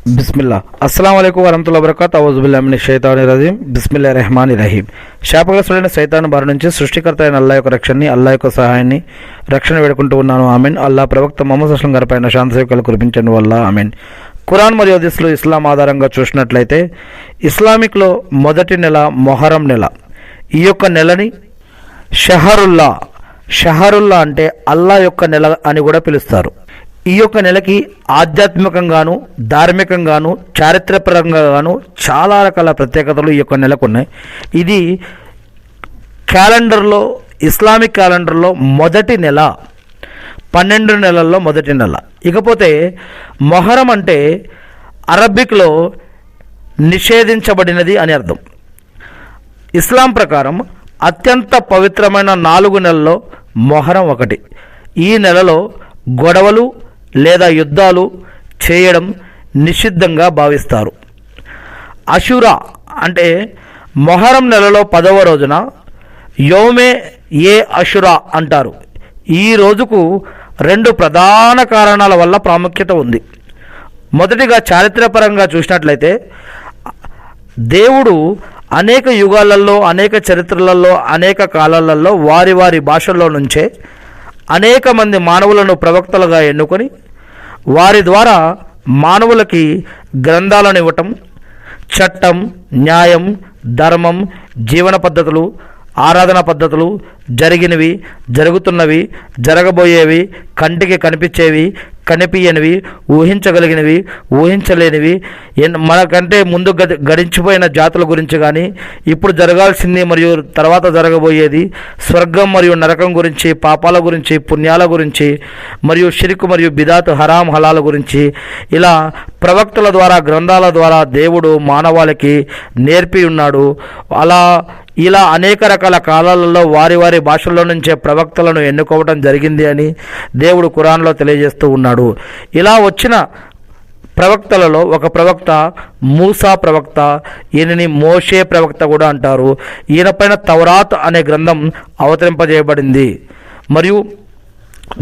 బిస్మిల్లా అస్సలం అయికు వరహమతుల్లాహి వబరకాతు ఔజుబిల్లాహి మినష్ షైతానిర్ రజీం బిస్మిల్లాహిర్ రహమానిర్ రహీం. శాపగ్రస్తుడైన సైతాను బారి నుంచి సృష్టికర్త అయిన అల్లాహ్ యొక్క రక్షణని, అల్లాహ్ యొక్క సహాయాన్ని, రక్షణ వేడుకుంటూ ఉన్నాను. ఆమీన్. అల్లాహ్ ప్రవక్త ముహమ్మద్ సల్లల్లాహు అలైహి వసల్లం గారిపైన శాంతి సేవకులు కురిపించండి వల్ల ఆమీన్. ఖురాన్ మరియు హదీస్లో ఇస్లాం ఆధారంగా చూసినట్లయితే ఇస్లామిక్లో మొదటి నెల మొహరం నెల. ఈ యొక్క నెలని షహరుల్లా అంటే అల్లా యొక్క నెల అని కూడా పిలుస్తారు. ఈ యొక్క నెలకి ఆధ్యాత్మికంగాను, ధార్మికంగాను, చారిత్రపరంగాను చాలా రకాల ప్రత్యేకతలు ఈ యొక్క నెలకు ఉన్నాయి. ఇది క్యాలెండర్లో, ఇస్లామిక్ క్యాలెండర్లో మొదటి నెల, 12 నెలల్లో మొదటి నెల. ఇకపోతే మొహరం అంటే అరబిక్లో నిషేధించబడినది అని అర్థం. ఇస్లాం ప్రకారం అత్యంత పవిత్రమైన 4 నెలల్లో మొహరం ఒకటి. ఈ నెలలో గొడవలు లేదా యుద్ధాలు చేయడం నిషిద్ధంగా భావిస్తారు. అషురా అంటే మొహరం నెలలో 10వ రోజున యోమే ఏ అషురా అంటారు. ఈ రోజుకు 2 ప్రధాన కారణాల వల్ల ప్రాముఖ్యత ఉంది. మొదటిగా చారిత్రపరంగా చూసినట్లయితే దేవుడు అనేక యుగాలలో, అనేక చరిత్రలలో, అనేక కాలాలలో వారి వారి భాషల్లో నుంచే అనేక మంది మానవులను ప్రవక్తలుగా ఎన్నుకొని వారి ద్వారా మానవులకి గ్రంథాలను ఇవ్వటం, చట్టం, న్యాయం, ధర్మం, జీవన పద్ధతులు, ఆరాధన పద్ధతులు, జరిగినవి, జరుగుతున్నవి, జరగబోయేవి, కంటికి కనిపించేవి, కనిపించనివి, ఊహించగలిగినవి, ఊహించలేనివి, మనకంటే ముందు గడించిపోయిన జాతుల గురించి కానీ, ఇప్పుడు జరగాల్సింది మరియు తర్వాత జరగబోయేది, స్వర్గం మరియు నరకం గురించి, పాపాల గురించి, పుణ్యాల గురించి, మరియు షిర్క్ మరియు బిదాత్, హరాం హలాల గురించి, ఇలా ప్రవక్తల ద్వారా, గ్రంథాల ద్వారా దేవుడు మానవాళికి నేర్పి ఉన్నాడు. ఇలా అనేక రకాల కాలాలలో వారి వారి భాషల్లో నుంచే ప్రవక్తలను ఎన్నుకోవడం జరిగింది అని దేవుడు ఖురాన్లో తెలియజేస్తూ ఉన్నాడు. ఇలా వచ్చిన ప్రవక్తలలో ఒక ప్రవక్త మూసా ప్రవక్త, ఈయనని మోషే ప్రవక్త కూడా అంటారు. ఈయన పైన తౌరాత్ అనే గ్రంథం అవతరింపజేయబడింది మరియు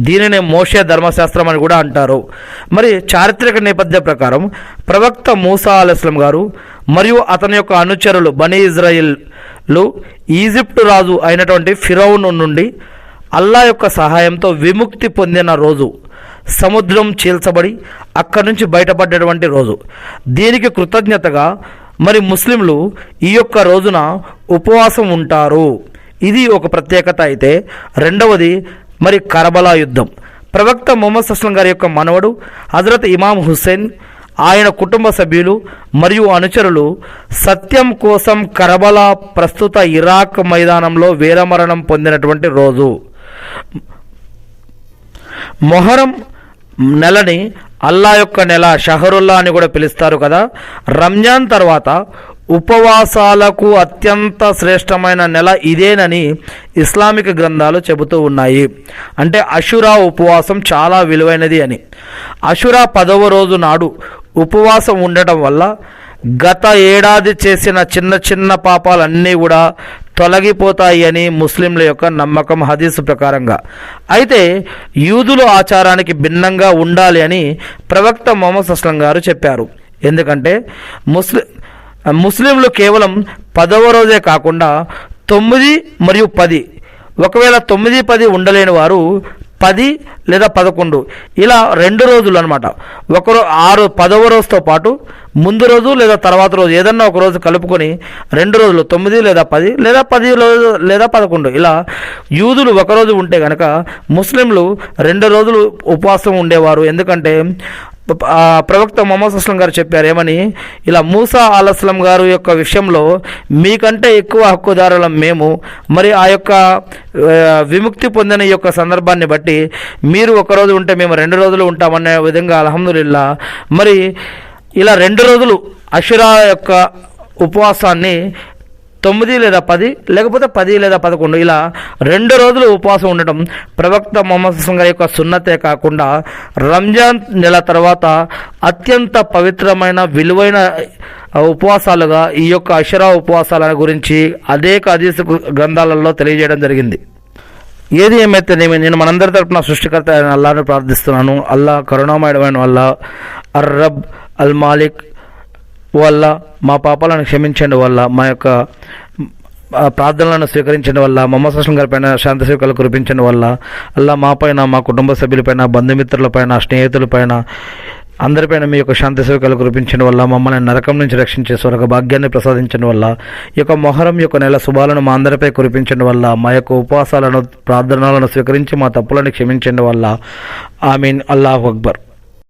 దీనినే మోషే ధర్మశాస్త్రం అని కూడా అంటారు. మరి చారిత్రక నేపథ్య ప్రకారం ప్రవక్త మూసా అలైహిస్సలాం గారు మరియు అతని యొక్క అనుచరులు బనీ ఇజ్రాయిలు ఈజిప్టు రాజు అయినటువంటి ఫిరౌను నుండి అల్లా యొక్క సహాయంతో విముక్తి పొందిన రోజు, సముద్రం చీల్చబడి అక్కడి నుంచి బయటపడ్డటువంటి రోజు. దీనికి కృతజ్ఞతగా మరి ముస్లింలు ఈ యొక్క రోజున ఉపవాసం ఉంటారు. ఇది ఒక ప్రత్యేకత. అయితే రెండవది మరి కర్బలా యుద్ధం. ప్రవక్త ముహమ్మద్ సల్లల్లాహు అలైహి వసల్లం గారి యొక్క మనవడు హజరత్ ఇమాం హుస్సేన్, ఆయన కుటుంబ సభ్యులు మరియు అనుచరులు సత్యం కోసం కర్బలా ప్రస్తుత ఇరాక్ మైదానంలో వీరమరణం పొందినటువంటి రోజు. మొహరం నెలని అల్లా యొక్క నెల, షహరుల్లా అని కూడా పిలుస్తారు కదా. రంజాన్ తర్వాత ఉపవాసాలకు అత్యంత శ్రేష్టమైన నెల ఇదేనని ఇస్లామిక్ గ్రంథాలు చెబుతూ ఉన్నాయి. అంటే అషురా ఉపవాసం చాలా విలువైనది అని. అషురా 10వ రోజు నాడు ఉపవాసం ఉండటం వల్ల గత ఏడాది చేసిన చిన్న చిన్న పాపాలన్నీ కూడా తొలగిపోతాయి అని ముస్లింల యొక్క నమ్మకం హదీసు ప్రకారంగా. అయితే యూదుల ఆచారానికి భిన్నంగా ఉండాలి అని ప్రవక్త ముహమ్మద్ సల్లల్లాహు అలైహి వసల్లం గారు చెప్పారు. ఎందుకంటే ముస్లింలు కేవలం 10వ రోజే కాకుండా 9 మరియు 10, ఒకవేళ 9, 10 ఉండలేని వారు 10 లేదా 11 ఇలా 2 రోజులు అనమాట. 10వ రోజుతో పాటు ముందు రోజు లేదా తర్వాత రోజు ఏదన్నా ఒక రోజు కలుపుకొని 2 రోజులు 9 లేదా 10 లేదా 10 రోజు లేదా 11 ఇలా యూదులు ఒకరోజు ఉంటే కనుక ముస్లింలు 2 రోజులు ఉపవాసం ఉండేవారు. ఎందుకంటే ప్రవక్త ముహమ్మద్ సల్లల్లాహు అలైహి వసల్లం గారు చెప్పారు ఏమని, ఇలా మూసా అలైహిస్సలాం గారు యొక్క విషయంలో మీకంటే ఎక్కువ హక్కుదారులం మేము, మరి ఆ యొక్క విముక్తి పొందిన ఈ యొక్క సందర్భాన్ని బట్టి మీరు ఒకరోజు ఉంటే మేము 2 రోజులు ఉంటామనే విధంగా అల్హమ్దులిల్లా. మరి ఇలా 2 రోజులు అషురా యొక్క ఉపవాసాన్ని 9 లేదా 10 లేకపోతే 10 లేదా 11 ఇలా 2 రోజులు ఉపవాసం ఉండటం ప్రవక్త ముహమ్మద్ సల్లల్లాహు అలైహి వసల్లం గారి యొక్క సున్నతే కాకుండా రంజాన్ నెల తర్వాత అత్యంత పవిత్రమైన విలువైన ఉపవాసాలుగా ఈ యొక్క అషురా ఉపవాసాల గురించి అనేక హదీసు గ్రంథాలలో తెలియజేయడం జరిగింది. ఏది ఏమైతే నేను మనందరి తరపున సృష్టికర్త అయిన అల్లాహ్ను ప్రార్థిస్తున్నాను. అల్లాహ్ కరుణామయుడమైన అల్లాహ్, అర్ రబ్, అల్ మాలిక్ వల్ల మా పాపాలను క్షమించండి వల్ల మా యొక్క ప్రార్థనలను స్వీకరించడం వల్ల మొహమ్మద్ సుల్లాం గారి పైన శాంతి సేవకులు కురిపించడం వల్ల అల్లా మా పైన మా కుటుంబ సభ్యులపైన బంధుమిత్రులపైన స్నేహితులపైన అందరిపైన మీ యొక్క శాంతి సేవకులు కురిపించడం వల్ల మమ్మల్ని నరకం నుంచి రక్షించే స్వర్గ భాగ్యాన్ని ప్రసాదించడం వల్ల ఈ యొక్క మొహరం యొక్క నెల శుభాలను మా అందరిపై కురిపించడం వల్ల మా యొక్క ఉపవాసాలను ప్రార్థనలను స్వీకరించి మా తప్పులను క్షమించడం వల్ల ఆమీన్. అల్లాహు అక్బర్.